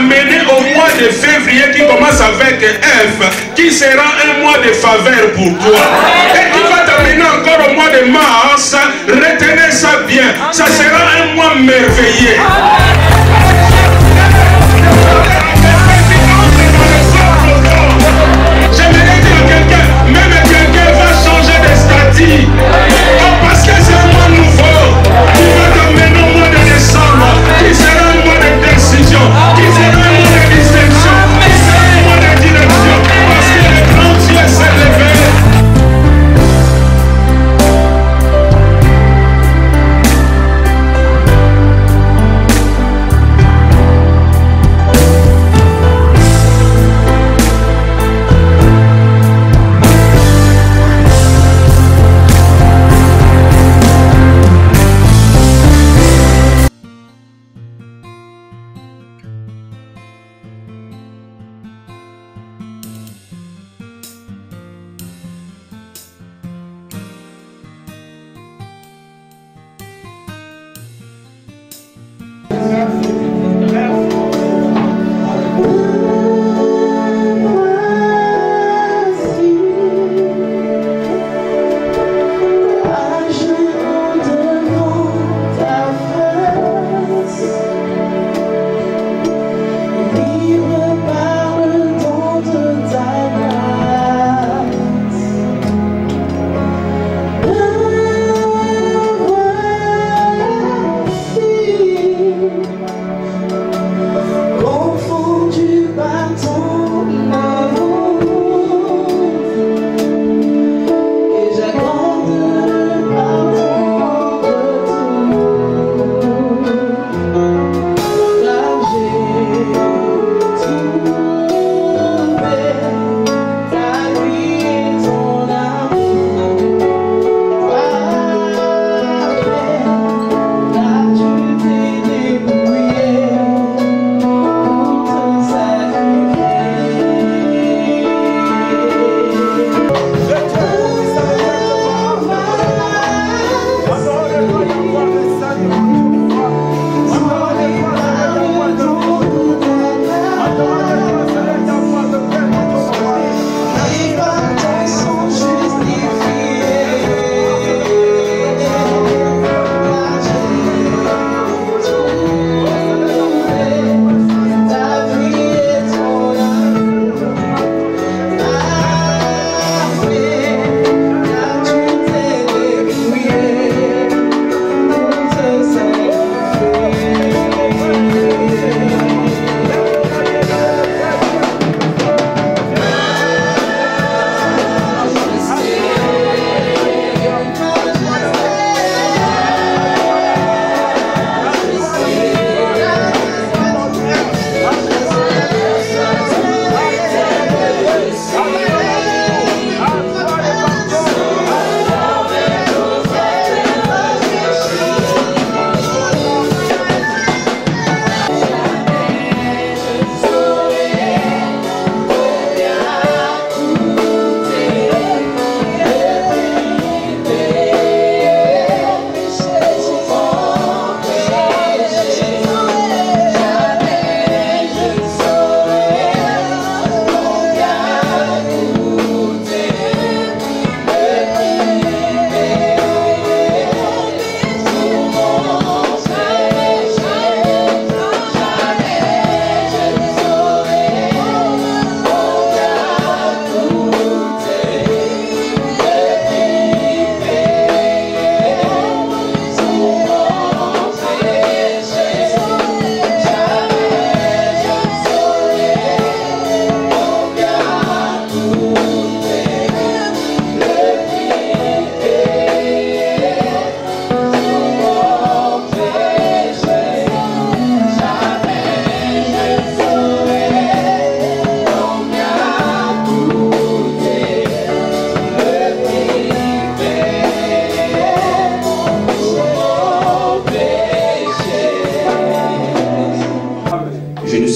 amené au mois de février qui commence avec F, qui sera un mois de faveur pour toi. Et qui va t'amener encore au mois de mars. Retenez ça bien. Ça sera un mois merveilleux. J'aimerais dire à quelqu'un, même quelqu'un va changer de statut. Oh, parce que c'est un mois nouveau. Qui va t'amener au mois de décembre. Qui sera un mois de décision. Qui sera un mois de distinction. Qui sera un mois de direction. Parce que le grand Dieu s'est levé.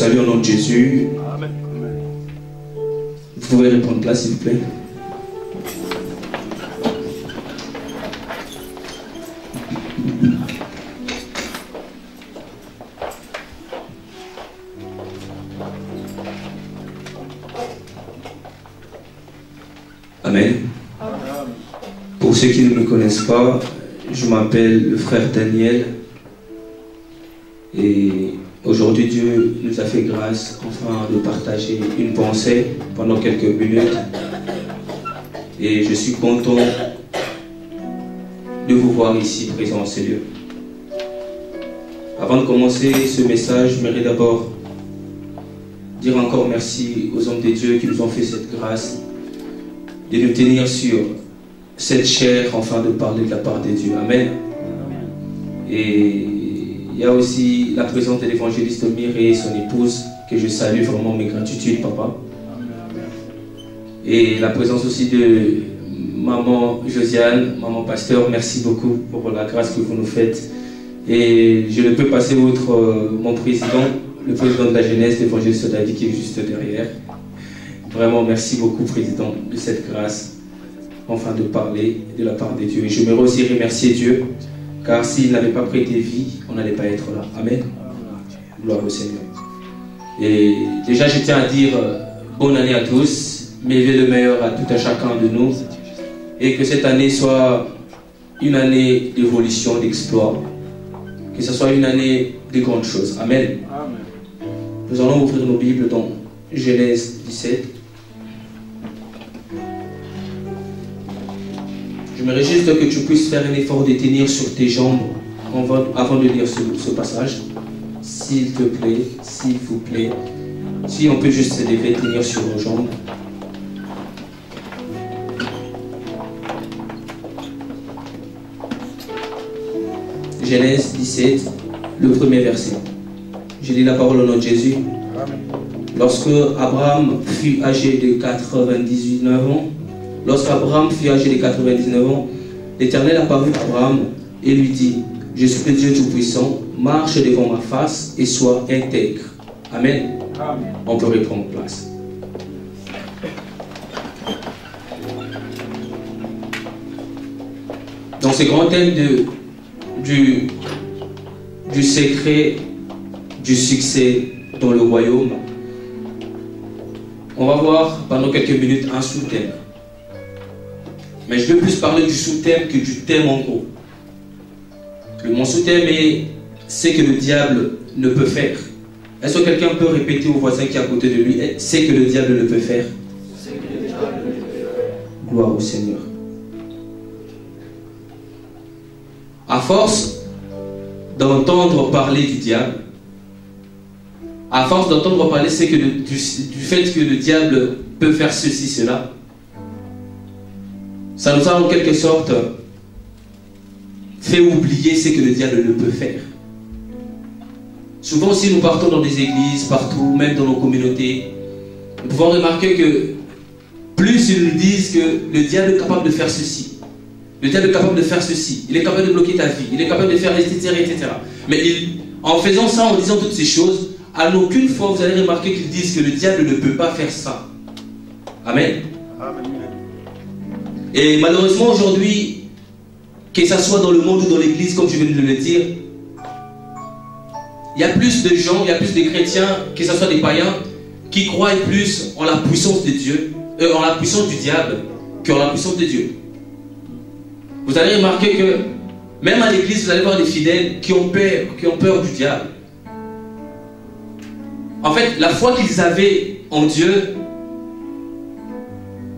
salue au nom de Jésus. Vous pouvez reprendre place, s'il vous plaît. Amen. Pour ceux qui ne me connaissent pas, je m'appelle le frère Daniel. Et aujourd'hui, Dieu nous a fait grâce, enfin, de partager une pensée pendant quelques minutes. Et je suis content de vous voir ici, présent en ces lieux. Avant de commencer ce message, j'aimerais d'abord dire encore merci aux hommes de Dieu qui nous ont fait cette grâce de nous tenir sur cette chair, enfin, de parler de la part de Dieu. Amen. Et il y a aussi la présence de l'évangéliste Mireille et son épouse, que je salue vraiment mes gratitudes, papa. Et la présence aussi de maman Josiane, maman pasteur, merci beaucoup pour la grâce que vous nous faites. Et je ne peux passer outre mon président, le président de la jeunesse, l'évangéliste David, qui est juste derrière. Vraiment, merci beaucoup, président, de cette grâce, enfin, de parler de la part de Dieu. Et je me aussi remercier Dieu, car s'il n'avait pas prêté vie, on n'allait pas être là. Amen. Gloire au Seigneur. Et déjà, je tiens à dire bonne année à tous, mes vœux le meilleur à tout un chacun de nous, et que cette année soit une année d'évolution, d'exploit, que ce soit une année de grandes choses. Amen. Amen. Nous allons ouvrir nos Bibles dans Genèse 17. J'aimerais juste que tu puisses faire un effort de tenir sur tes jambes avant de lire ce passage. S'il te plaît, s'il vous plaît. Si on peut juste se lever, tenir sur nos jambes. Genèse 17, le premier verset. Je lis la parole au nom de Jésus. Lorsque Abraham fut âgé de 99 ans, l'Éternel apparut à Abraham et lui dit, je suis le Dieu Tout-Puissant, marche devant ma face et sois intègre. Amen. Amen. On peut reprendre place. Dans ce grand thème du secret du succès dans le royaume, on va voir pendant quelques minutes un sous-thème. Mais je veux plus parler du sous-thème que du thème en gros. Mon sous-thème est ce que le diable ne peut faire. Est-ce que quelqu'un peut répéter au voisin qui est à côté de lui, ce que le diable ne peut faire? Gloire au Seigneur. À force d'entendre parler du diable, à force d'entendre parler du fait que le diable peut faire ceci, cela, ça nous a en quelque sorte fait oublier ce que le diable ne peut faire. Souvent, si nous partons dans des églises, partout, même dans nos communautés, nous pouvons remarquer que plus ils nous disent que le diable est capable de faire ceci, le diable est capable de faire ceci, il est capable de bloquer ta vie, il est capable de faire etc. etc. Mais en faisant ça, en disant toutes ces choses, à aucune fois vous allez remarquer qu'ils disent que le diable ne peut pas faire ça. Amen. Amen. Et malheureusement aujourd'hui, que ce soit dans le monde ou dans l'église, comme je viens de le dire, il y a plus de gens, il y a plus de chrétiens, que ce soit des païens, qui croient plus en la puissance de Dieu, en la puissance du diable, qu'en la puissance de Dieu. Vous allez remarquer que même à l'église, vous allez voir des fidèles qui ont peur du diable. En fait, la foi qu'ils avaient en Dieu,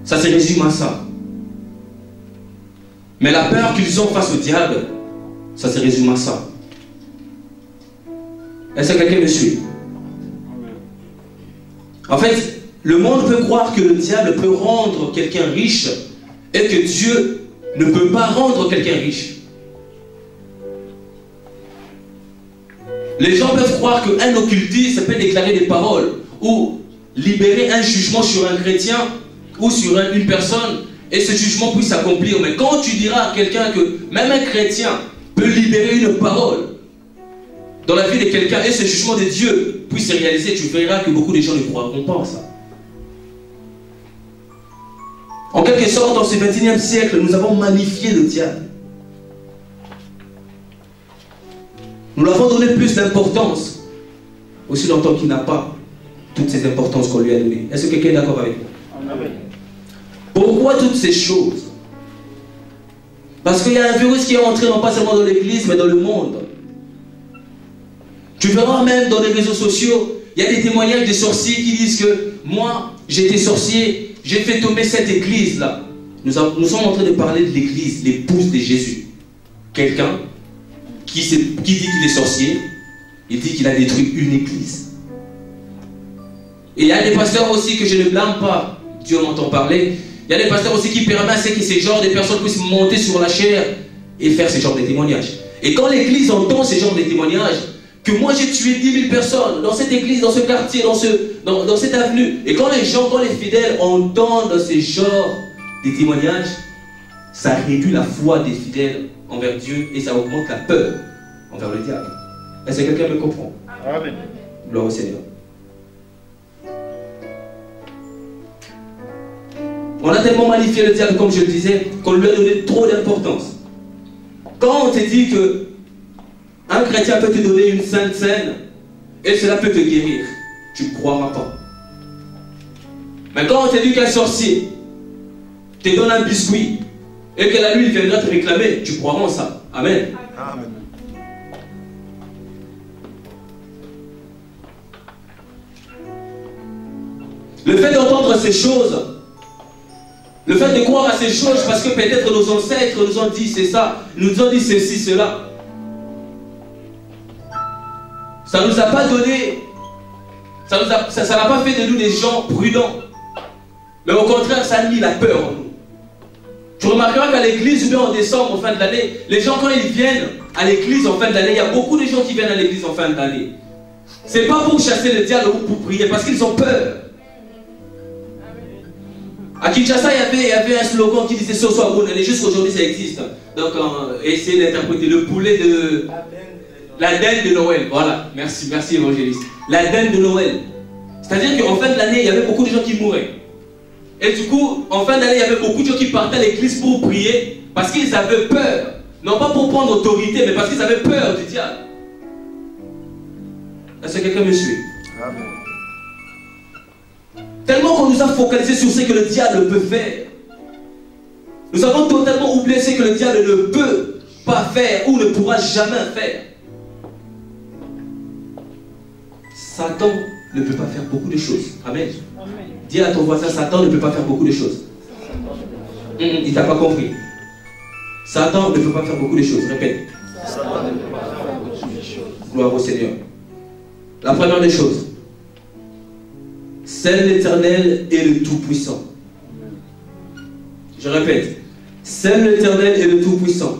ça se résume à ça. Mais la peur qu'ils ont face au diable, ça se résume à ça. Est-ce que quelqu'un me suit? En fait, le monde peut croire que le diable peut rendre quelqu'un riche et que Dieu ne peut pas rendre quelqu'un riche. Les gens peuvent croire qu'un occultiste peut déclarer des paroles ou libérer un jugement sur un chrétien ou sur une personne et ce jugement puisse s'accomplir. Mais quand tu diras à quelqu'un que même un chrétien peut libérer une parole dans la vie de quelqu'un et ce jugement de Dieu puisse se réaliser, tu verras que beaucoup de gens ne croiront pas en ça. En quelque sorte, dans ce 21e siècle, nous avons magnifié le diable. Nous l'avons donné plus d'importance, aussi longtemps qu'il n'a pas toutes ces importances qu'on lui a données. Est-ce que quelqu'un est d'accord avec moi? Pourquoi toutes ces choses? Parce qu'il y a un virus qui est entré non pas seulement dans l'église, mais dans le monde. Tu verras même dans les réseaux sociaux, il y a des témoignages de sorciers qui disent que moi, j'étais sorcier, j'ai fait tomber cette église-là. Nous sommes en train de parler de l'église, l'épouse de Jésus. Quelqu'un qui dit qu'il est sorcier, il dit qu'il a détruit une église. Et il y a des pasteurs aussi que je ne blâme pas, Dieu m'entend parler. Il y a des pasteurs aussi qui permettent que ces genres de personnes puissent monter sur la chair et faire ce genre de témoignages. Et quand l'église entend ce genre de témoignages, que moi j'ai tué 10 000 personnes dans cette église, dans ce quartier, dans cette avenue, et quand les gens, quand les fidèles entendent ce genre de témoignages, ça réduit la foi des fidèles envers Dieu et ça augmente la peur envers le diable. Est-ce que quelqu'un me comprend? Amen. Gloire au Seigneur. On a tellement magnifié le diable, comme je le disais, qu'on lui a donné trop d'importance. Quand on te dit que un chrétien peut te donner une sainte scène et cela peut te guérir, tu ne croiras pas. Mais quand on te dit qu'un sorcier te donne un biscuit et que la nuit il viendra te réclamer, tu croiras en ça. Amen. Amen. Le fait d'entendre ces choses, le fait de croire à ces choses, parce que peut-être nos ancêtres nous ont dit c'est ça, nous ont dit ceci, cela, ça ne nous a pas donné, ça n'a pas fait de nous des gens prudents, mais au contraire ça a mis la peur en nous. Tu remarqueras qu'à l'église, ou bien en décembre, en fin de l'année, les gens quand ils viennent à l'église en fin d'année, il y a beaucoup de gens qui viennent à l'église en fin d'année. Ce n'est pas pour chasser le diable ou pour prier, parce qu'ils ont peur. À Kinshasa, il y avait un slogan qui disait Soso Aboun, et jusqu'aujourd'hui ça existe. Donc, essayez d'interpréter le poulet de. La dinde de Noël. Voilà, merci évangéliste. La dinde de Noël. C'est-à-dire qu'en fin de l'année, il y avait beaucoup de gens qui mouraient. Et du coup, en fin d'année, il y avait beaucoup de gens qui partaient à l'église pour prier parce qu'ils avaient peur. Non pas pour prendre autorité, mais parce qu'ils avaient peur du diable. Est-ce que quelqu'un me suit? Amen. Tellement qu'on nous a focalisé sur ce que le diable peut faire. Nous avons totalement oublié ce que le diable ne peut pas faire ou ne pourra jamais faire. Satan ne peut pas faire beaucoup de choses. Amen. Amen. Dis à ton voisin, Satan ne peut pas faire beaucoup de choses. Il t'a pas compris. Satan ne peut pas faire beaucoup de choses. Répète. Satan ne peut pas faire beaucoup de choses. Gloire au Seigneur. La première des choses. Seul l'Éternel est le Tout-Puissant. Je répète. Seul l'Éternel est le Tout-Puissant.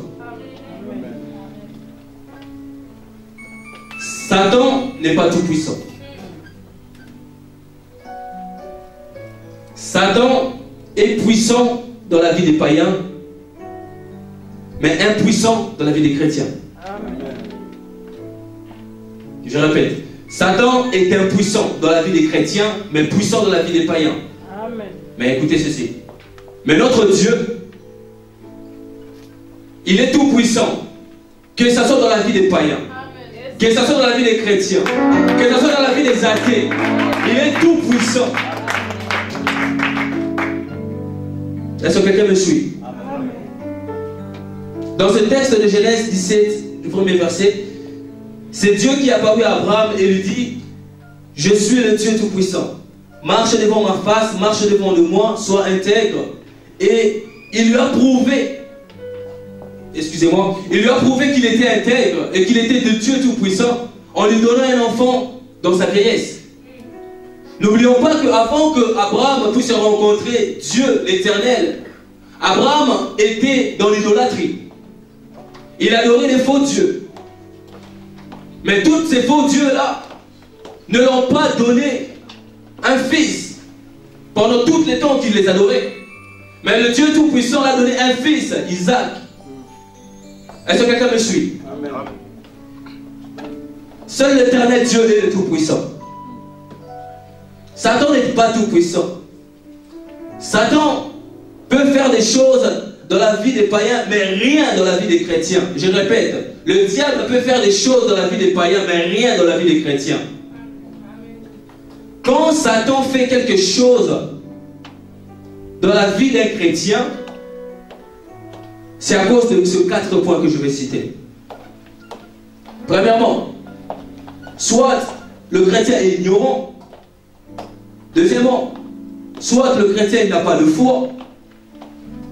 Satan n'est pas tout-puissant. Satan est puissant dans la vie des païens, mais impuissant dans la vie des chrétiens. Amen. Je répète. Satan est impuissant dans la vie des chrétiens, mais puissant dans la vie des païens. Amen. Mais écoutez ceci. Mais notre Dieu, il est tout puissant, que ce soit dans la vie des païens, que ce soit dans la vie des chrétiens, que ce soit dans la vie des athées. Il est tout puissant. Est-ce que quelqu'un me suit? Amen. Dans ce texte de Genèse 17, du premier verset, c'est Dieu qui est apparu à Abraham et lui dit: je suis le Dieu tout-puissant. Marche devant ma face, marche devant moi, sois intègre. Et il lui a prouvé, excusez-moi, il lui a prouvé qu'il était intègre et qu'il était de Dieu tout-puissant en lui donnant un enfant dans sa vieillesse. N'oublions pas qu'avant qu'Abraham puisse rencontrer Dieu, l'Éternel, Abraham était dans l'idolâtrie. Il adorait les faux dieux. Mais tous ces faux dieux-là ne l'ont pas donné un fils pendant tout le temps qu'il les adorait. Mais le Dieu Tout-Puissant l'a donné un fils, Isaac. Est-ce que quelqu'un me suit? Amen. Seul l'Éternel Dieu est le Tout-Puissant. Satan n'est pas tout-puissant. Satan peut faire des choses dans la vie des païens, mais rien dans la vie des chrétiens. Je répète, le diable peut faire des choses dans la vie des païens, mais rien dans la vie des chrétiens. Quand Satan fait quelque chose dans la vie d'un chrétien, c'est à cause de ces 4 points que je vais citer. Premièrement, soit le chrétien est ignorant. Deuxièmement, soit le chrétien n'a pas de foi.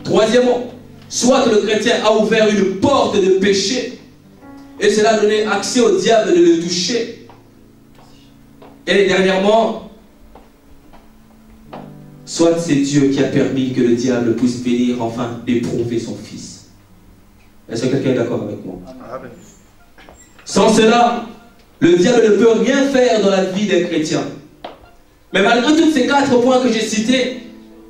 Troisièmement, soit le chrétien a ouvert une porte de péché et cela a donné accès au diable de le toucher. Et dernièrement, soit c'est Dieu qui a permis que le diable puisse venir enfin éprouver son fils. Est-ce que quelqu'un est d'accord avec moi? Amen. Sans cela, le diable ne peut rien faire dans la vie d'un chrétien. Mais malgré tous ces 4 points que j'ai cités,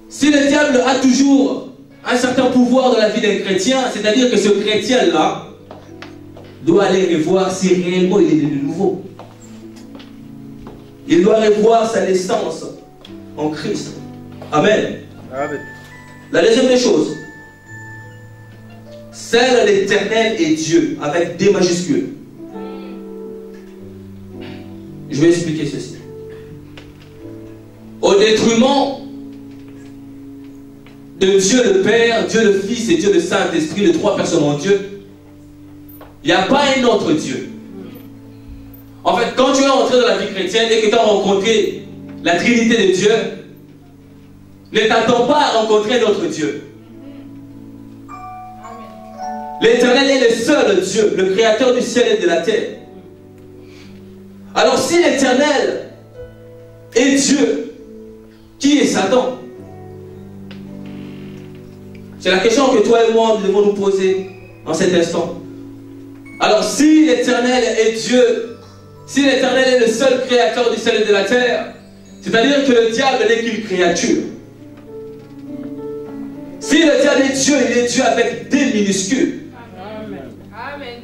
si le diable a toujours un certain pouvoir dans la vie d'un chrétien, c'est-à-dire que ce chrétien-là doit aller revoir si réellement il est de nouveau. Il doit revoir sa naissance en Christ. Amen. Amen. La deuxième des choses, c'est l'Éternel et Dieu, avec D majuscules. Je vais expliquer ceci. Au détriment de Dieu le Père, Dieu le Fils et Dieu le Saint-Esprit, les 3 personnes en Dieu, il n'y a pas un autre Dieu. En fait, quand tu es entré dans la vie chrétienne et que tu as rencontré la Trinité de Dieu, ne t'attends pas à rencontrer notre Dieu. L'Éternel est le seul Dieu, le créateur du ciel et de la terre. Alors si l'Éternel est Dieu, qui est Satan? C'est la question que toi et moi nous devons nous poser en cet instant. Alors si l'Éternel est Dieu, si l'Éternel est le seul créateur du ciel et de la terre, c'est-à-dire que le diable n'est qu'une créature. Si le diable est Dieu, il est Dieu avec des minuscules. Amen.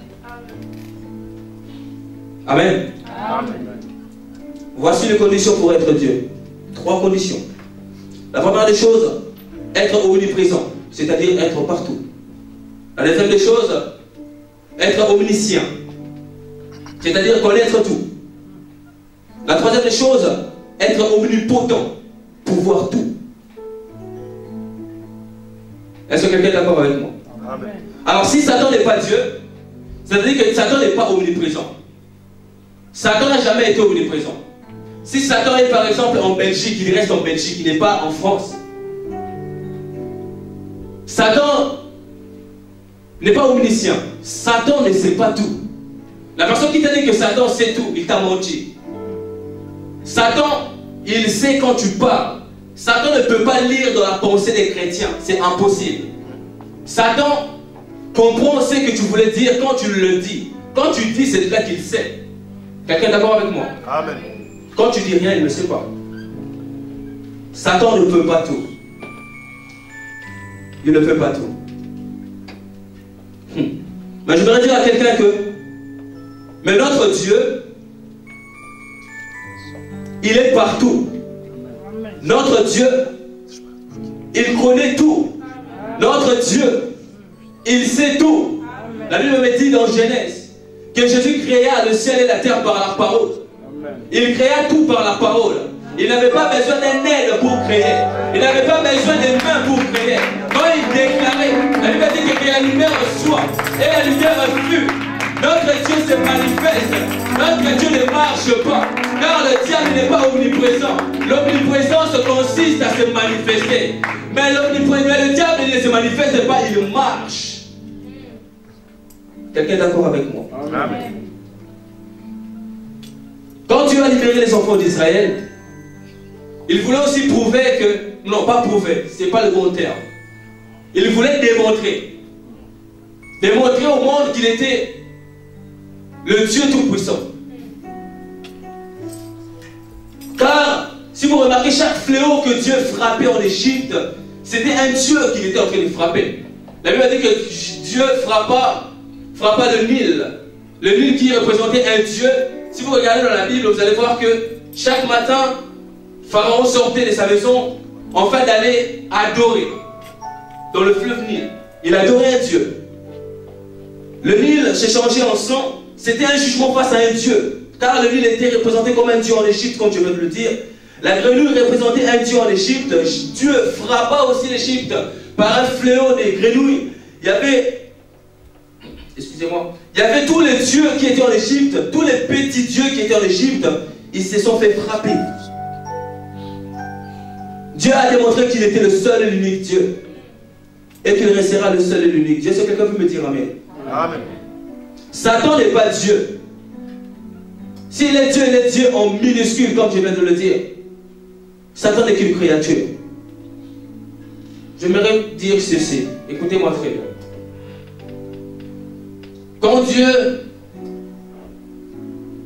Amen. Amen. Voici les conditions pour être Dieu. 3 conditions. La première des choses, être omniprésent, c'est-à-dire être partout. La deuxième des choses, être omniscient, c'est-à-dire connaître tout. La troisième des choses, être omnipotent, pouvoir tout. Est-ce que quelqu'un est d'accord avec moi? Amen. Alors si Satan n'est pas Dieu, c'est-à-dire que Satan n'est pas omniprésent. Satan n'a jamais été omniprésent. Si Satan est par exemple en Belgique, il reste en Belgique, il n'est pas en France. Satan n'est pas omniscient. Satan ne sait pas tout. La personne qui t'a dit que Satan sait tout, il t'a menti. Satan, il sait quand tu parles. Satan ne peut pas lire dans la pensée des chrétiens. C'est impossible. Satan comprend ce que tu voulais dire quand tu le dis. Quand tu dis, c'est là qu'il sait. Quelqu'un est d'accord avec moi? Amen. Quand tu dis rien, il ne sait pas. Satan ne peut pas tout. Il ne peut pas tout. Mais je voudrais dire à quelqu'un que mais notre Dieu, il est partout. Notre Dieu, il connaît tout. Notre Dieu, il sait tout. La Bible me dit dans Genèse que Jésus créa le ciel et la terre par la parole. Il créa tout par la parole. Il n'avait pas besoin d'un aide pour créer. Il n'avait pas besoin des mains pour créer. Quand il déclarait, la Bible dit que la lumière soit et la lumière fut. Notre Dieu se manifeste. Notre Dieu ne marche pas. Car le diable n'est pas omniprésent. L'omniprésence consiste à se manifester. Mais le diable ne se manifeste pas, il marche. Quelqu'un est d'accord avec moi? Amen. Quand Dieu a libéré les enfants d'Israël, il voulait aussi prouver que, non pas prouver, ce n'est pas le bon terme. Il voulait démontrer. Démontrer au monde qu'il était le Dieu Tout-Puissant. Car, si vous remarquez, chaque fléau que Dieu frappait en Égypte, c'était un Dieu qu'il était en train de frapper. La Bible dit que Dieu frappa le Nil. Le Nil qui représentait un Dieu. Si vous regardez dans la Bible, vous allez voir que chaque matin, Pharaon sortait de sa maison afin d'aller adorer dans le fleuve Nil. Il adorait un Dieu. Le Nil s'est changé en sang. C'était un jugement face à un Dieu. Car le Nil était représenté comme un Dieu en Égypte, comme je viens de le dire. La grenouille représentait un dieu en Égypte. Dieu frappa aussi l'Égypte par un fléau des grenouilles. Il y avait, excusez-moi, il y avait tous les dieux qui étaient en Égypte, tous les petits dieux qui étaient en Égypte, ils se sont fait frapper. Dieu a démontré qu'il était le seul et l'unique Dieu. Et qu'il restera le seul et l'unique Dieu. Est-ce que quelqu'un peut me dire amen? Amen. Satan n'est pas Dieu. S'il est Dieu, il est Dieu en minuscule, comme je viens de le dire. Satan n'est qu'une créature. J'aimerais dire ceci. Écoutez-moi, frère. Quand Dieu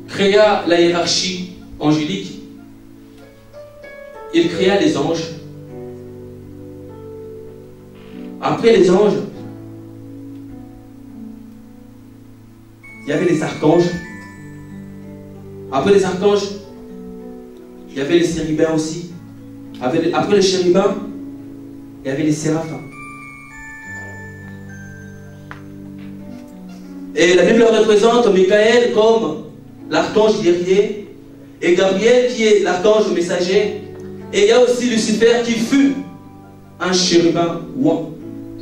créa la hiérarchie angélique, il créa les anges. Après les anges, il y avait les archanges. Après les archanges, il y avait les chérubins aussi. Après les chérubins, il y avait les séraphins. Et la Bible représente Michael comme l'archange guerrier, et Gabriel qui est l'archange messager. Et il y a aussi Lucifer qui fut un chérubin ouan.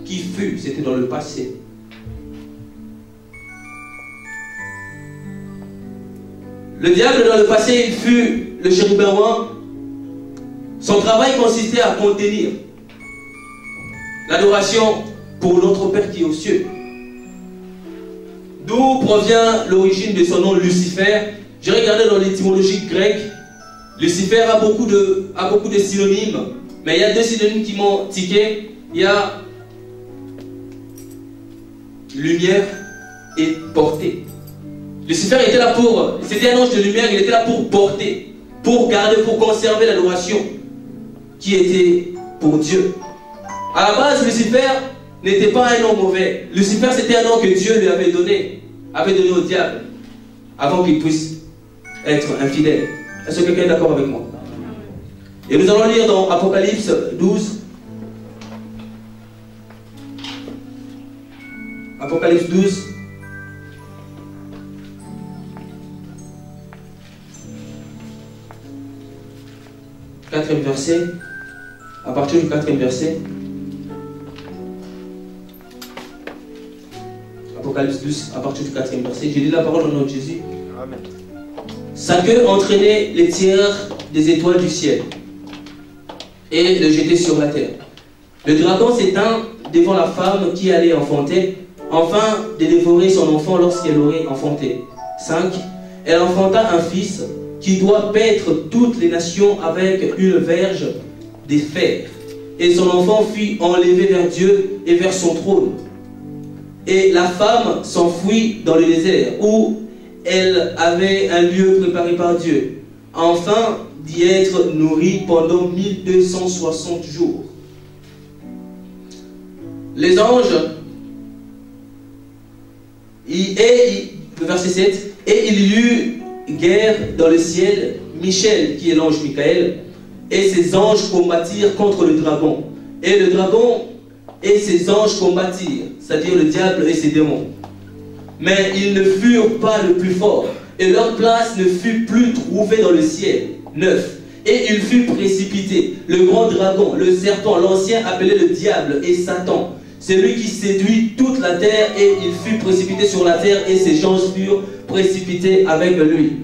Qui fut, c'était dans le passé. Le diable dans le passé, il fut le chérubin ouan. Son travail consistait à contenir l'adoration pour notre Père qui est aux cieux. D'où provient l'origine de son nom Lucifer. J'ai regardé dans l'étymologie grecque. Lucifer a beaucoup de synonymes. Mais il y a deux synonymes qui m'ont tiqué. Il y a lumière et portée. Lucifer était là pour... C'était un ange de lumière, il était là pour porter, pour garder, pour conserver l'adoration qui était pour Dieu. À la base, Lucifer n'était pas un nom mauvais. Lucifer, c'était un nom que Dieu lui avait donné au diable, avant qu'il puisse être infidèle. Est-ce que quelqu'un est d'accord avec moi? Et nous allons lire dans Apocalypse 12. Apocalypse 12. Quatrième verset. À partir du 4e verset. Apocalypse 12, à partir du 4e verset. J'ai lu la parole au nom de Jésus. Amen. Sa queue entraînait les tiers des étoiles du ciel et le jetait sur la terre. Le dragon s'éteint devant la femme qui allait enfanter, enfin de dévorer son enfant lorsqu'elle aurait enfanté. 5. Elle enfanta un fils qui doit paître toutes les nations avec une verge de fer. Et son enfant fut enlevé vers Dieu et vers son trône. Et la femme s'enfuit dans le désert, où elle avait un lieu préparé par Dieu, afin d'y être nourrie pendant 1260 jours. Les anges, verset 7, et il y eut guerre dans le ciel, Michel, qui est l'ange Michael, et ses anges combattirent contre le dragon. Et le dragon et ses anges combattirent, c'est-à-dire le diable et ses démons. Mais ils ne furent pas le plus fort, et leur place ne fut plus trouvée dans le ciel. 9. Et il fut précipité, le grand dragon, le serpent, l'ancien appelé le diable et Satan, celui qui séduit toute la terre, et il fut précipité sur la terre, et ses anges furent précipités avec lui.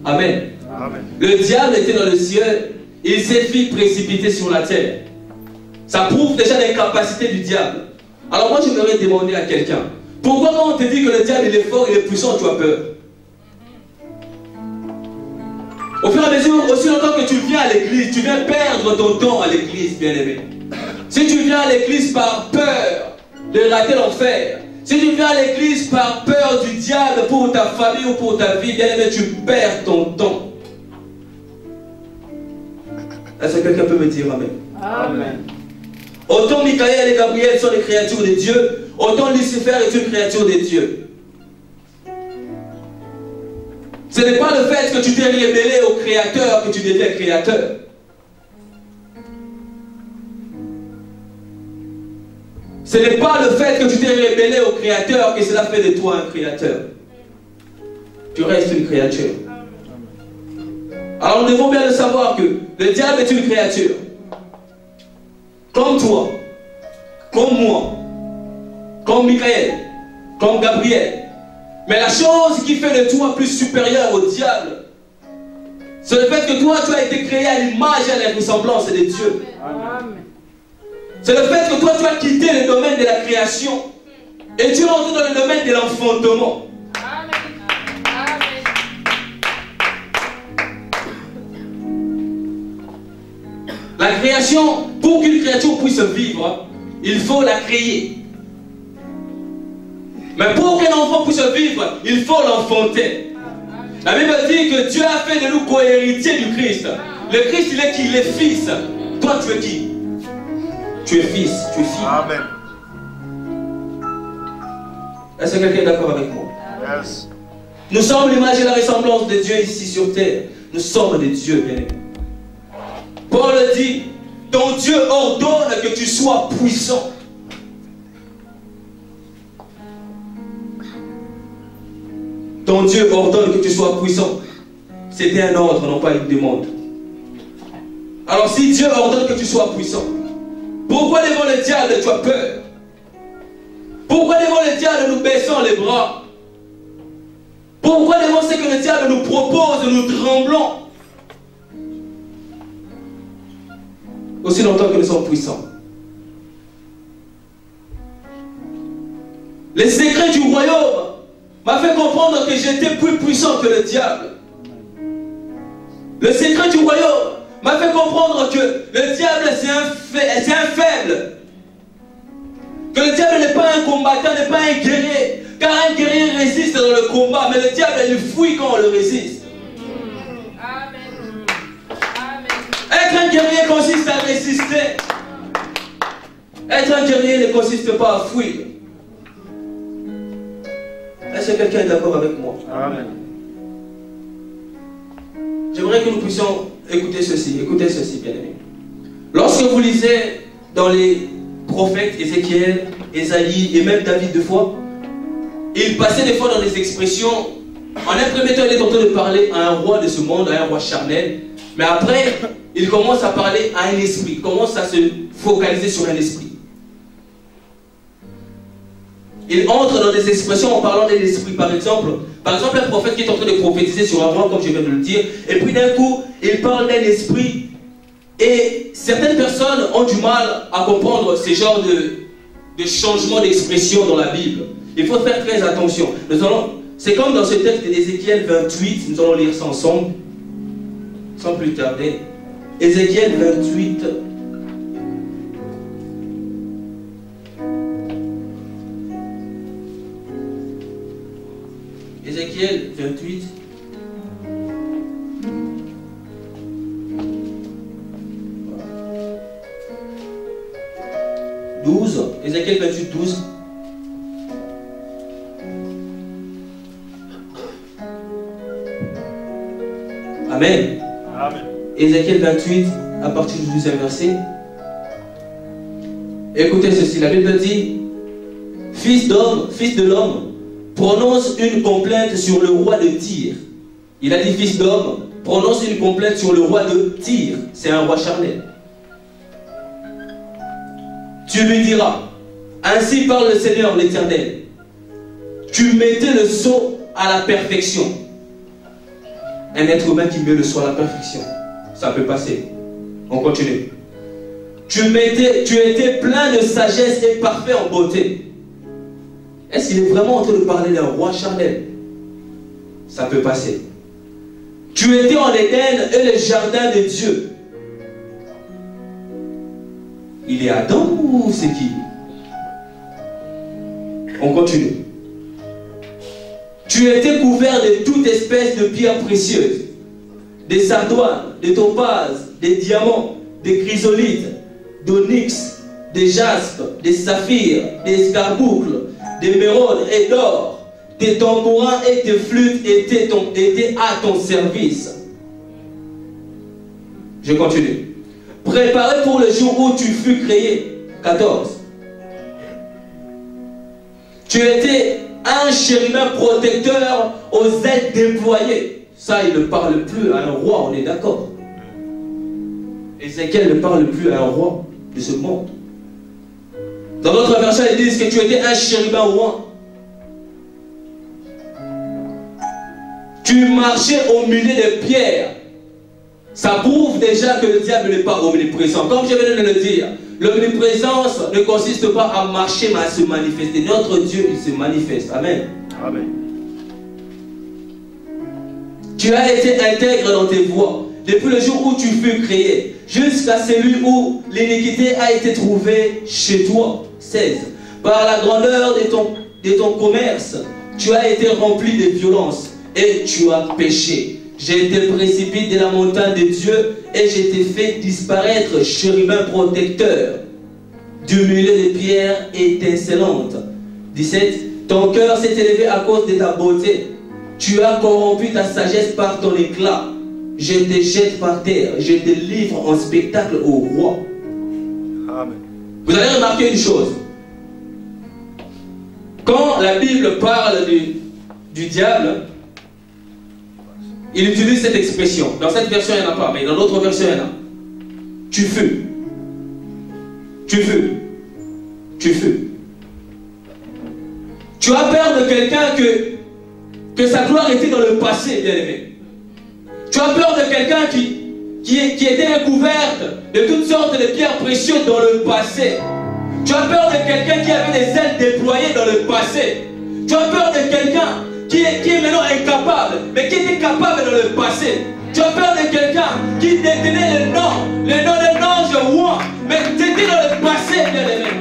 Amen. Amen. Le diable était dans le ciel, il s'est fait précipiter sur la terre. Ça prouve déjà l'incapacité du diable. Alors moi je voudrais demander à quelqu'un, pourquoi quand on te dit que le diable il est fort, il est puissant, tu as peur? Au fur et à mesure, aussi longtemps que tu viens à l'église, tu viens perdre ton temps à l'église, bien-aimé. Si tu viens à l'église par peur de rater l'enfer, si tu viens à l'église par peur du diable pour ta famille ou pour ta vie, bien-aimé, tu perds ton temps. Est-ce que quelqu'un peut me dire amen? Amen. Autant Michael et Gabriel sont des créatures de Dieu, autant Lucifer est une créature de Dieu. Ce n'est pas le fait que tu t'es révélé au Créateur que tu deviens créateur. Ce n'est pas le fait que tu t'es révélé au Créateur que cela fait de toi un créateur. Tu restes une créature. Alors nous devons bien le savoir que le diable est une créature. Comme toi, comme moi, comme Michael, comme Gabriel. Mais la chose qui fait de toi plus supérieur au diable, c'est le fait que toi, tu as été créé à l'image et à la ressemblance de Dieu. C'est le fait que toi, tu as quitté le domaine de la création et tu es entré dans le domaine de l'enfantement. La création, pour qu'une créature puisse vivre, il faut la créer. Mais pour qu'un enfant puisse vivre, il faut l'enfanter. La Bible dit que Dieu a fait de nous co-héritiers du Christ. Le Christ, il est qui? Il est fils. Toi, tu es qui? Tu es fils, tu es fille. Amen. Est-ce que quelqu'un est d'accord avec moi? Yes. Nous sommes l'image et la ressemblance de Dieu ici sur terre. Nous sommes des dieux, bien aimés. Paul dit, ton Dieu ordonne que tu sois puissant. Ton Dieu ordonne que tu sois puissant. C'était un ordre, non pas une demande. Alors si Dieu ordonne que tu sois puissant, pourquoi devant le diable tu as peur? Pourquoi devant le diable nous baissons les bras? Pourquoi devant ce que le diable nous propose, nous tremblons? Aussi longtemps que nous sommes puissants. Les secrets du royaume m'a fait comprendre que j'étais plus puissant que le diable. Le secret du royaume m'a fait comprendre que le diable c'est un faible. Que le diable n'est pas un combattant, n'est pas un guerrier. Car un guerrier résiste dans le combat, mais le diable il fuit quand on le résiste. Amen. Être un guerrier consiste à résister. Être un guerrier ne consiste pas à fuir. Est-ce que quelqu'un est d'accord avec moi? Amen. J'aimerais que nous puissions écouter ceci, bien aimé. Lorsque vous lisez dans les prophètes Ézéchiel, Ésaïe et même David de fois, il passait des fois dans des expressions. En un premier temps, il est en train de parler à un roi de ce monde, à un roi charnel. Mais après, il commence à parler à un esprit, il commence à se focaliser sur un esprit. Il entre dans des expressions en parlant de l'esprit. Par exemple, un prophète qui est en train de prophétiser sur un roi, comme je viens de le dire, et puis d'un coup, il parle d'un esprit. Et certaines personnes ont du mal à comprendre ce genre de changement d'expression dans la Bible. Il faut faire très attention. C'est comme dans ce texte d'Ézéchiel 28, nous allons lire ça ensemble, sans plus tarder. Ézéchiel 28. Ézéchiel 28. Ézéchiel 28, 12. Amen. Amen. Ézéchiel 28, à partir du 12e verset. Écoutez ceci, la Bible dit, fils de l'homme, prononce une complainte sur le roi de Tyr. Il a dit fils d'homme, prononce une complainte sur le roi de Tyr. C'est un roi charnel. Tu lui diras, ainsi parle le Seigneur l'Éternel, tu mettais le sceau à la perfection. Un être humain qui met le sceau à la perfection, ça peut passer. On continue. Tu étais plein de sagesse et parfait en beauté. Est-ce qu'il est vraiment en train de parler d'un roi charnel? Ça peut passer. Tu étais en Éden et le jardin de Dieu. Il est Adam ou c'est qui? On continue. Tu étais couvert de toute espèce de pierres précieuses, des sardoines, des topazes, des diamants, des chrysolites, d'onyx, des jaspes, des saphirs, des escarboucles, des émeraudes et d'or. Tes tambourins et tes flûtes étaient à ton service. Je continue. Préparé pour le jour où tu fus créé. 14. Tu étais un chérubin protecteur aux ailes déployées. ça, il ne parle plus à un roi, on est d'accord. Ézéchiel ne parle plus à un roi de ce monde. Dans notre version, ils disent que tu étais un chérubin roi. Tu marchais au milieu des pierres. Ça prouve déjà que le diable n'est pas omniprésent. Comme je viens de le dire, l'omniprésence ne consiste pas à marcher, mais à se manifester. Notre Dieu, il se manifeste. Amen. Amen. Tu as été intègre dans tes voies, depuis le jour où tu fus créé, jusqu'à celui où l'iniquité a été trouvée chez toi. 16. Par la grandeur de ton commerce, tu as été rempli de violence et tu as péché. J'ai été précipité de la montagne de Dieu et j'ai été fait disparaître, chérubin protecteur, du milieu des pierres étincelantes. 17. Ton cœur s'est élevé à cause de ta beauté. Tu as corrompu ta sagesse par ton éclat. Je te jette par terre. Je te livre en spectacle au roi. Amen. Vous avez remarqué une chose. Quand la Bible parle du diable, il utilise cette expression. Dans cette version, il n'y en a pas, mais dans d'autres versions, il y en a. Tu fus. Tu fus. Tu fus. Tu as peur de quelqu'un que sa gloire était dans le passé, bien aimé. Tu as peur de quelqu'un qui était recouverte de toutes sortes de pierres précieuses dans le passé. Tu as peur de quelqu'un qui avait des ailes déployées dans le passé. Tu as peur de quelqu'un qui est maintenant incapable, mais qui était capable dans le passé. Tu as peur de quelqu'un qui détenait le nom d'un ange roi, mais c'était dans le passé, bien aimé.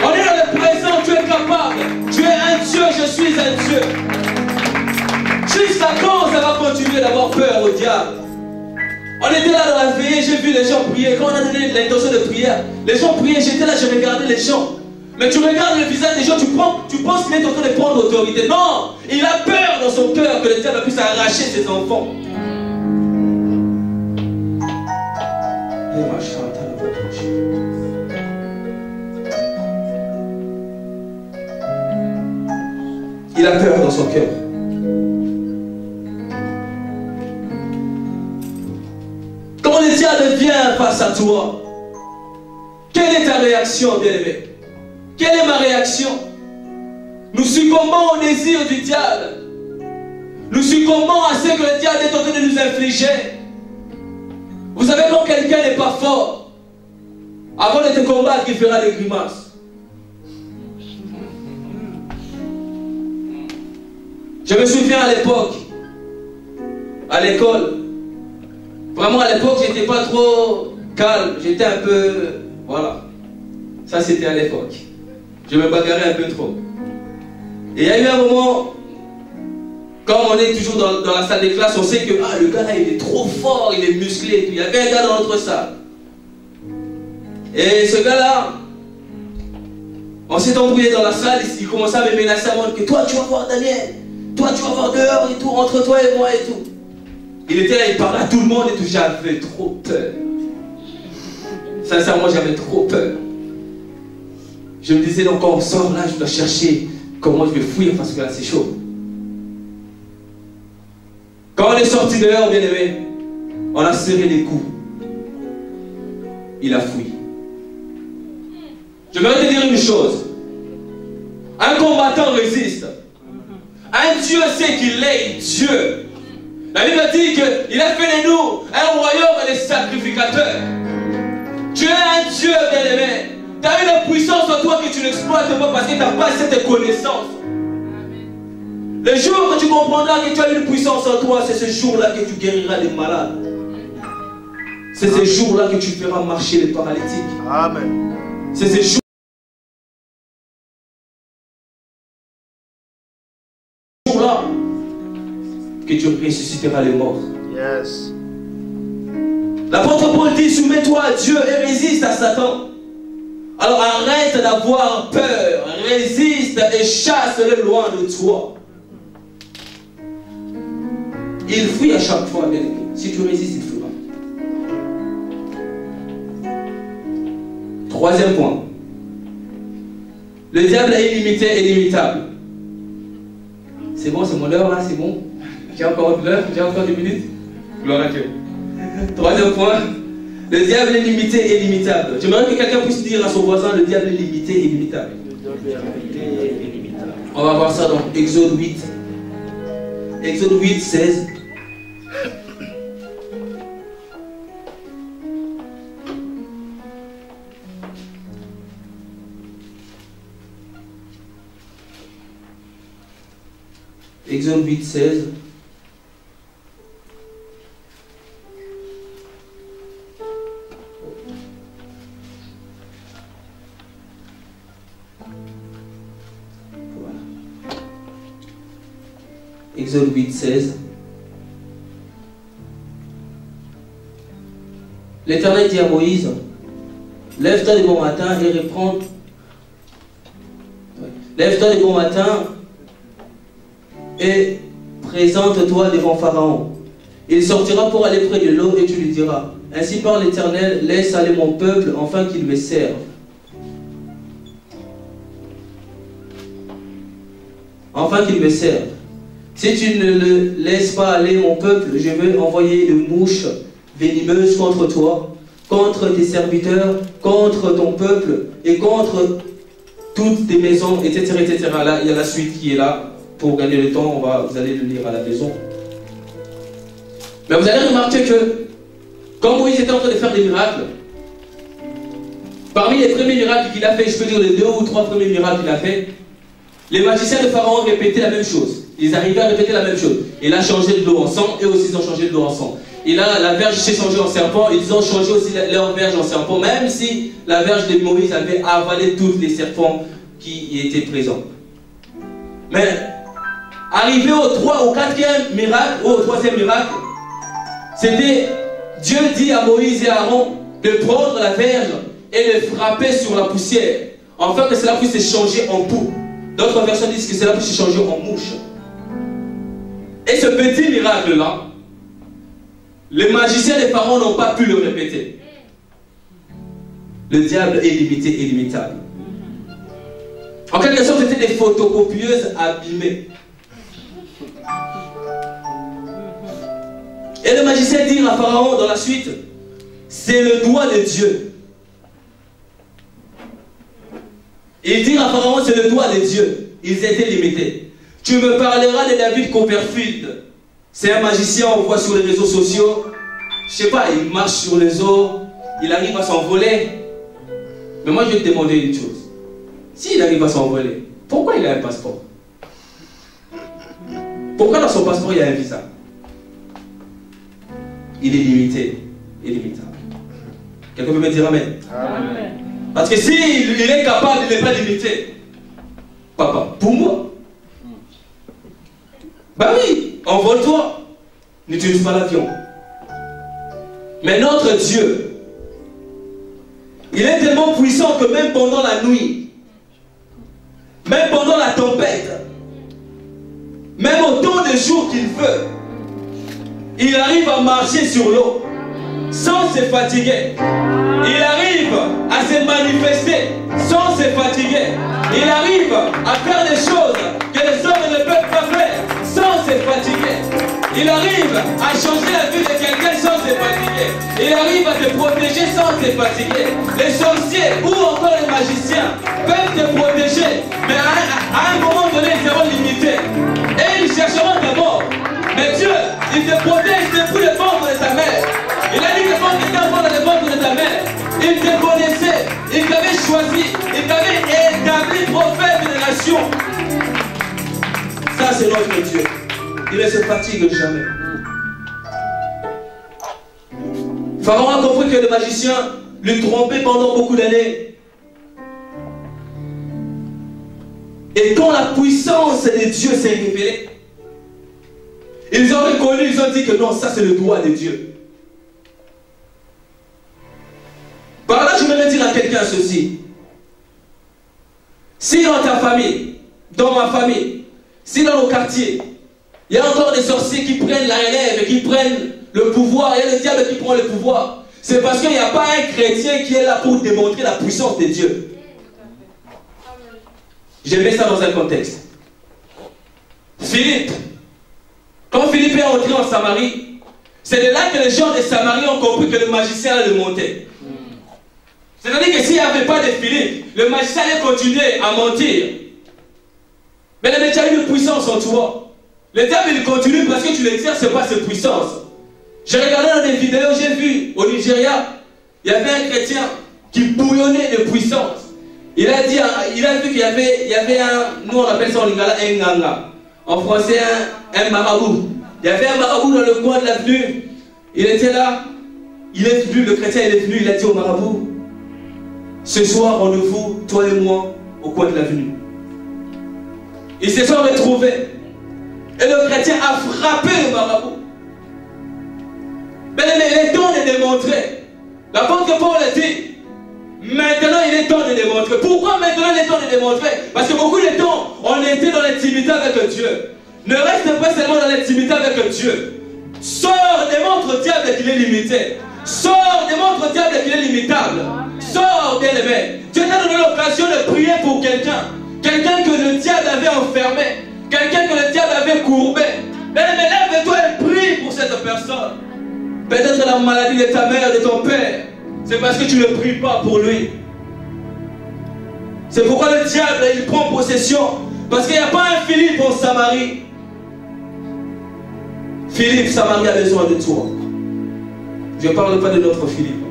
On est dans le présent, tu es capable. Tu es un Dieu, je suis un Dieu. Jusqu'à quand ça va continuer d'avoir peur au diable? On était là dans la veillée, j'ai vu les gens prier. Quand on a donné l'intention de prière, les gens priaient, j'étais là, je regardais les gens. Mais tu regardes le visage des gens, tu penses qu'il est en train de prendre l'autorité. Non, il a peur dans son cœur que le diable puisse arracher ses enfants. Il a peur dans son cœur. Quand le diable vient face à toi, quelle est ta réaction, bien-aimé? Quelle est ma réaction? Nous succombons au désir du diable. Nous succombons à ce que le diable est en train de nous infliger. Vous savez, quand quelqu'un n'est pas fort, avant de te combattre, il fera des grimaces. Je me souviens à l'époque, à l'école, vraiment à l'époque, j'étais pas trop calme, j'étais un peu, voilà, ça c'était à l'époque. Je me bagarrais un peu trop. Et il y a eu un moment, quand on est toujours dans la salle de classe, on sait que le gars là, il est trop fort, il est musclé et tout. Il y avait un gars dans notre salle. Et ce gars là, on s'est embrouillé dans la salle, il commençait à me menacer à moi que toi tu vas voir Daniel, toi tu vas voir dehors et tout, entre toi et moi et tout. Il était là, il parlait à tout le monde et tout. J'avais trop peur. Sincèrement, j'avais trop peur. Je me disais, donc quand on sort là, je dois chercher comment je vais fuir parce que là c'est chaud. Quand on est sorti dehors, bien aimé, on a serré les coups. Il a fui. Je vais te dire une chose. Un combattant résiste. Un Dieu sait qu'il est Dieu. La Bible dit qu'il a fait de nous un royaume de sacrificateurs. Tu es un Dieu, bien-aimé. Tu as une puissance en toi que tu n'exploites pas parce que tu n'as pas cette connaissance. Le jour que tu comprendras que tu as une puissance en toi, c'est ce jour-là que tu guériras les malades. C'est ce jour-là que tu feras marcher les paralytiques. Amen. C'est ce jour-là que tu ressusciteras les morts. Yes. L'apôtre Paul dit, soumets-toi à Dieu et résiste à Satan. Alors arrête d'avoir peur, résiste et chasse-le loin de toi. Il fuit à chaque fois, bien aimé. Si tu résistes, il fuira. Troisième point. Le diable est illimité et illimitable. C'est bon, c'est mon heure là, c'est bon. J'ai encore de l'heure, j'ai encore 2 minutes. Gloire à Dieu. Troisième point, le diable est limité et limitable. J'aimerais que quelqu'un puisse dire à son voisin, le diable est limité et limitable. On va voir ça dans Exode 8. Exode 8, 16. Exode 8, 16. Voilà. Exode 8, 16. L'Éternel dit à Moïse, lève-toi de bon matin et reprends. Lève-toi de bon matin et présente-toi devant Pharaon. Il sortira pour aller près de l'eau et tu lui diras, ainsi parle l'Éternel, laisse aller mon peuple afin qu'il me serve. Afin qu'il me serve. Si tu ne le laisses pas aller mon peuple, je vais envoyer de mouches venimeuses contre toi, contre tes serviteurs, contre ton peuple et contre toutes tes maisons, etc., etc. Là, il y a la suite qui est là. Pour gagner le temps, vous allez le lire à la maison. Mais vous allez remarquer que, quand Moïse était en train de faire des miracles, parmi les premiers miracles qu'il a fait, je peux dire les 2 ou 3 premiers miracles qu'il a fait, les magiciens de Pharaon répétaient la même chose. Ils arrivaient à répéter la même chose. Il a changé de l'eau en sang, et aussi ils ont changé de l'eau en sang. Et là, la verge s'est changée en serpent, ils ont changé aussi leur verge en serpent, même si la verge de Moïse avait avalé tous les serpents qui y étaient présents. Mais, arrivé au 4e miracle, ou au 3e miracle, c'était Dieu dit à Moïse et à Aaron de prendre la verge et de frapper sur la poussière, afin que cela puisse se changer en poux. D'autres versions disent que cela puisse se changer en mouche. Et ce petit miracle-là, les magiciens des Pharaon n'ont pas pu le répéter. Le diable est limité et limitable. En quelque sorte, c'était des photocopieuses abîmées. Et le magicien dit à Pharaon dans la suite, c'est le doigt de Dieu. Il dit à Pharaon, c'est le doigt de Dieu. Ils étaient limités. Tu me parleras de David Copperfield. C'est un magicien, on voit sur les réseaux sociaux. Je sais pas, il marche sur les eaux, il arrive à s'envoler. Mais moi, je vais te demander une chose. S'il arrive à s'envoler, pourquoi il a un passeport? Pourquoi dans son passeport, il y a un visa? Il est limité et limitable. Quelqu'un peut me dire amen? Amen. Parce que s'il est capable, il n'est pas limité. Papa, pour moi, bah oui, envole-toi, n'utilise pas l'avion. Mais notre Dieu, il est tellement puissant que même pendant la nuit, même pendant la tempête, même autant de jours qu'il veut, il arrive à marcher sur l'eau sans se fatiguer. Il arrive à se manifester sans se fatiguer. Il arrive à faire des choses que les hommes ne peuvent pas faire sans se fatiguer. Il arrive à changer la vie de quelqu'un sans se fatiguer. Il arrive à te protéger sans se fatiguer. Les sorciers ou encore les magiciens peuvent te protéger, mais à un moment donné, ils seront limités. Et ils chercheront ta mort. Mais Dieu, il te protège depuis le ventre de ta mère. Il a dit que quand tu étais enfant dans le ventre de ta mère, il te connaissait, il t'avait choisi, il t'avait établi prophète de la nation. Ça, c'est notre Dieu. Il ne se fatigue jamais. Pharaon a compris que le magicien lui trompait pendant beaucoup d'années. Et quand la puissance de Dieu s'est révélée, ils ont reconnu, ils ont dit que non, ça c'est le doigt de Dieu. Par là, je voudrais dire à quelqu'un ceci. Si dans ta famille, dans ma famille, si dans nos quartiers, il y a encore des sorciers qui prennent la relève et qui prennent le pouvoir, il y a le diable qui prend le pouvoir, c'est parce qu'il n'y a pas un chrétien qui est là pour démontrer la puissance de Dieu. Je mets ça dans un contexte. Philippe Quand Philippe est entré en Samarie, c'est de là que les gens de Samarie ont compris que le magicien allait monter. C'est-à-dire que s'il n'y avait pas de Philippe, le magicien allait continuer à mentir. Mais le métier a une puissance en toi. Le diable, il continue parce que tu n'exerces pas cette puissance. J'ai regardé dans des vidéos, j'ai vu au Nigeria, il y avait un chrétien qui bouillonnait de puissance. Il a vu qu'il y avait un, nous on appelle ça en lingala un nganga. En français, un marabout. Il y avait un marabout dans le coin de l'avenue. Il était là, il est venu, le chrétien il est venu, il a dit au marabout, ce soir rendez-vous, toi et moi, au coin de l'avenue. Ils se sont retrouvés. Et le chrétien a frappé le marabout. Mais il est temps de démontrer. L'apôtre Paul a dit, maintenant il est temps de démontrer. Pourquoi maintenant il est temps de démontrer? Parce que beaucoup de temps, on était dans l'intimité avec Dieu. Ne reste pas seulement dans l'intimité avec Dieu. Sors, démontre au diable qu'il est limité. Sors, démontre au diable qu'il est limitable. Sors, bien-aimé. Dieu t'a donné l'occasion de prier pour quelqu'un. Quelqu'un que le diable avait enfermé. Quelqu'un que le diable avait courbé. Bien-aimé, lève-toi et prie pour cette personne. Peut-être la maladie de ta mère, de ton père, c'est parce que tu ne pries pas pour lui. C'est pourquoi le diable, il prend possession. Parce qu'il n'y a pas un Philippe en Samarie. Philippe, Samarie a besoin de toi. Je ne parle pas de notre Philippe.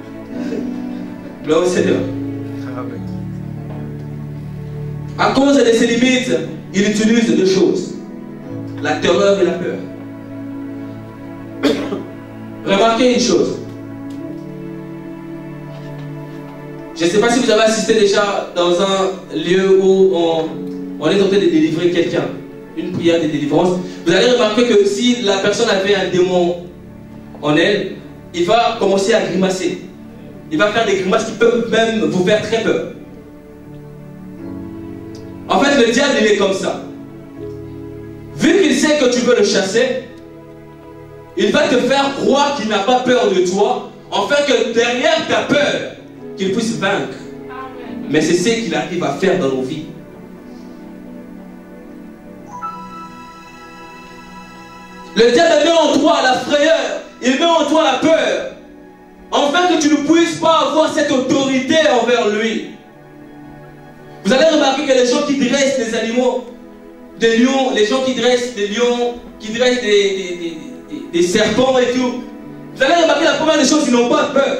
Gloire au Seigneur. À cause de ses limites, il utilise deux choses. La terreur et la peur. Remarquez une chose. Je ne sais pas si vous avez assisté déjà dans un lieu où on est en train de délivrer quelqu'un. Une prière de délivrance. Vous allez remarquer que si la personne avait un démon en elle, il va commencer à grimacer. Il va faire des grimaces qui peuvent même vous faire très peur. En fait, le diable, il est comme ça. Vu qu'il sait que tu veux le chasser, il va te faire croire qu'il n'a pas peur de toi, afin que derrière ta peur, qu'il puisse vaincre. Mais c'est ce qu'il arrive à faire dans nos vies. Le diable met en toi la frayeur, il met en toi la peur, afin que tu ne puisses pas avoir cette autorité envers lui. Vous allez remarquer que les gens qui dressent des animaux, des lions, les gens qui dressent des lions, qui dressent des serpents et tout, vous allez remarquer la première des choses, ils n'ont pas peur.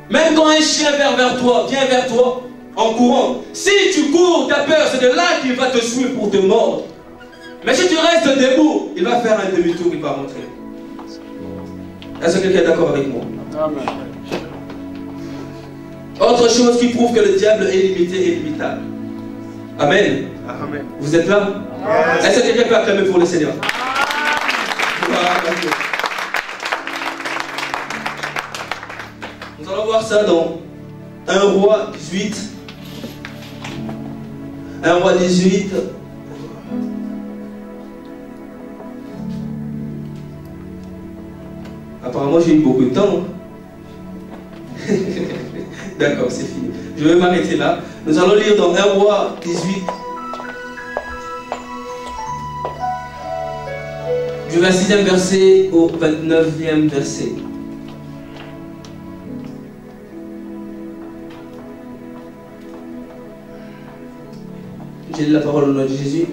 Même quand un chien vient vers toi en courant, si tu cours, tu as peur, c'est de là qu'il va te suivre pour te mordre. Mais si tu restes debout, il va faire un demi-tour, il va rentrer. Est-ce que quelqu'un est d'accord avec moi? Amen. Autre chose qui prouve que le diable est limité et limitable. Amen. Amen. Vous êtes là? Yes. Est-ce que quelqu'un peut acclamer pour le Seigneur? Nous allons voir ça dans 1 Roi 18. 1 Roi 18. Apparemment, j'ai eu beaucoup de temps. D'accord, c'est fini. Je vais m'arrêter là. Nous allons lire dans 1 Roi 18. Du 26e verset au 29e verset. J'ai lu la parole au nom de Jésus.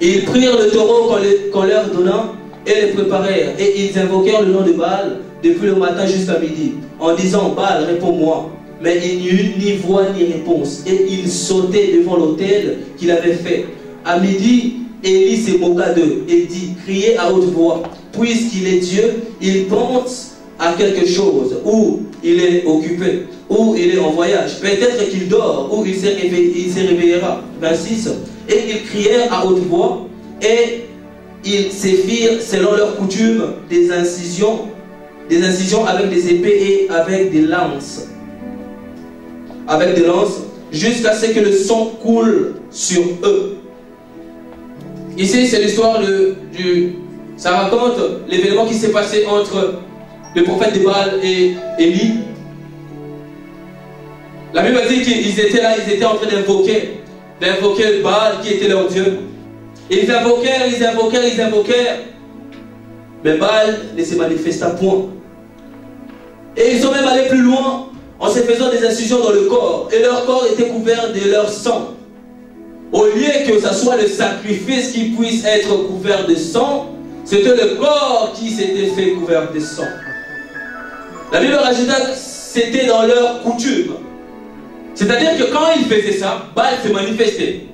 Et ils prirent le taureau qu'on leur donna et les préparèrent. Et ils invoquèrent le nom de Baal depuis le matin jusqu'à midi, en disant, Baal, réponds-moi. Mais il n'y eut ni voix ni réponse. Et ils sautaient devant l'autel qu'il avait fait. À midi, Élie se moqua d'eux et dit, criez à haute voix, puisqu'il est Dieu, il pense à quelque chose, ou il est occupé, ou il est en voyage. Peut-être qu'il dort, ou il se réveillera. 26. Et ils crièrent à haute voix, et ils se firent, selon leur coutume, des incisions avec des épées et avec des lances. Avec des lances, jusqu'à ce que le sang coule sur eux. Ici, c'est l'histoire ça raconte l'événement qui s'est passé entre le prophète de Baal et Élie. La Bible dit qu'ils étaient là, ils étaient en train d'invoquer Baal qui était leur Dieu. Ils invoquèrent, ils invoquèrent, ils invoquèrent. Mais Baal ne se manifesta point. Et ils sont même allés plus loin en se faisant des incisions dans le corps. Et leur corps était couvert de leur sang. Au lieu que ce soit le sacrifice qui puisse être couvert de sang, c'était le corps qui s'était fait couvert de sang. La Bible rajouta que c'était dans leur coutume. C'est-à-dire que quand ils faisaient ça, Baal se manifestait.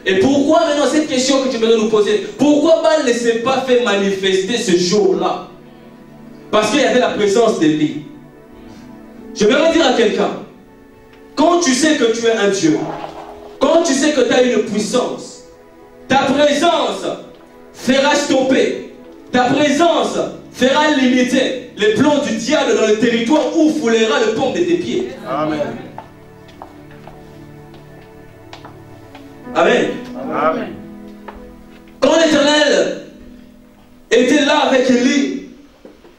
Et pourquoi maintenant cette question que tu viens de nous poser, pourquoi Baal ne s'est pas fait manifester ce jour-là? Parce qu'il y avait la présence d'Élie. Je vais dire à quelqu'un, quand tu sais que tu es un Dieu, quand tu sais que tu as une puissance, ta présence fera stopper, ta présence fera limiter les plans du diable dans le territoire où foulera le pompe de tes pieds. Amen. Amen. Amen. Quand l'Éternel était là avec Élie,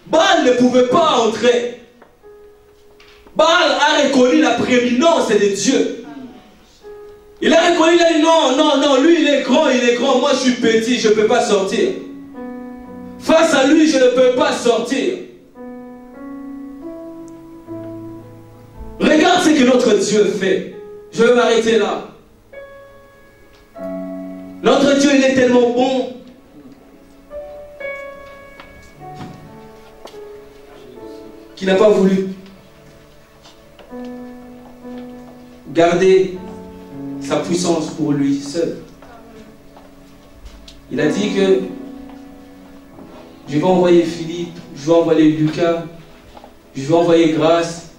Baal ne pouvait pas entrer. Baal a reconnu la prééminence de Dieu. Il a reconnu, il a dit non, non, non, lui il est grand, moi je suis petit, je ne peux pas sortir. Face à lui, je ne peux pas sortir. Regarde ce que notre Dieu fait. Je vais m'arrêter là. Notre Dieu, il est tellement bon. Qu'il n'a pas voulu garder sa puissance pour lui seul. Il a dit que je vais envoyer Philippe, je vais envoyer Lucas, je vais envoyer Grâce,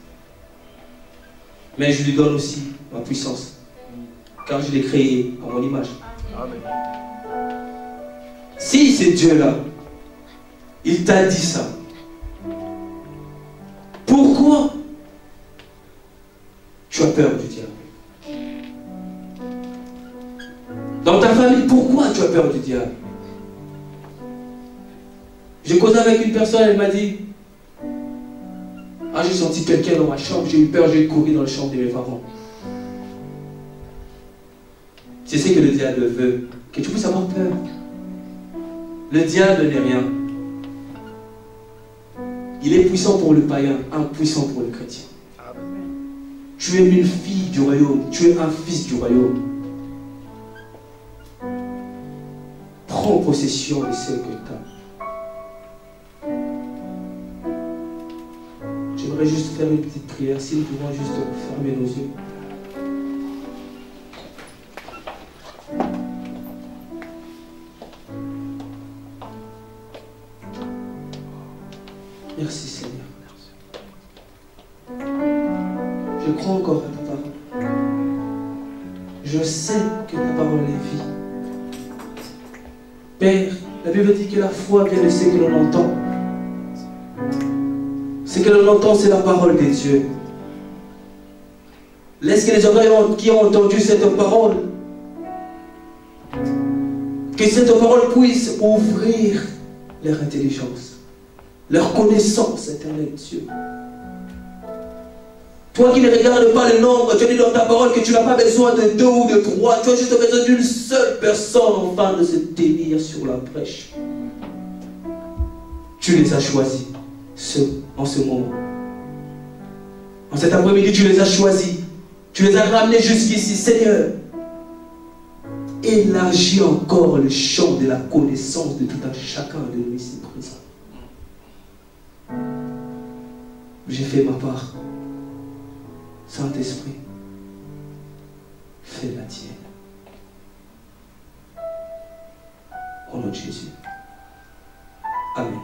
mais je lui donne aussi ma puissance, car je l'ai créé à mon image. Amen. Si c'est Dieu-là, il t'a dit ça, pourquoi tu as peur du diable? Dans ta famille, pourquoi tu as peur du diable? J'ai causé avec une personne, elle m'a dit, ah, j'ai senti quelqu'un dans ma chambre, j'ai eu peur, j'ai couru dans la chambre de mes parents. C'est ce que le diable veut, que tu puisses avoir peur. Le diable n'est rien. Il est puissant pour le païen, impuissant pour le chrétien. Tu es une fille du royaume, tu es un fils du royaume. Prends possession de ce que tu as. J'aimerais juste faire une petite prière, si nous pouvons juste fermer nos yeux. Merci Seigneur. Je crois encore à ta parole. Je sais que ta parole est vie. Père, la Bible dit que la foi vient de ce que l'on entend. Ce que l'on entend, c'est la parole de Dieu. Laisse que les oreilles qui ont entendu cette parole, que cette parole puisse ouvrir leur intelligence, leur connaissance éternelle, Dieu. Toi qui ne regardes pas le nombre, tu as dit dans ta parole que tu n'as pas besoin de 2 ou de 3, tu as juste besoin d'une seule personne afin de se tenir sur la brèche. Tu les as choisis en ce moment. En cet après-midi, tu les as choisis. Tu les as ramenés jusqu'ici, Seigneur. Élargis encore le champ de la connaissance de tout un chacun de nous ici présents. J'ai fait ma part. Saint-Esprit, fais la tienne. Au nom de Jésus. Amen.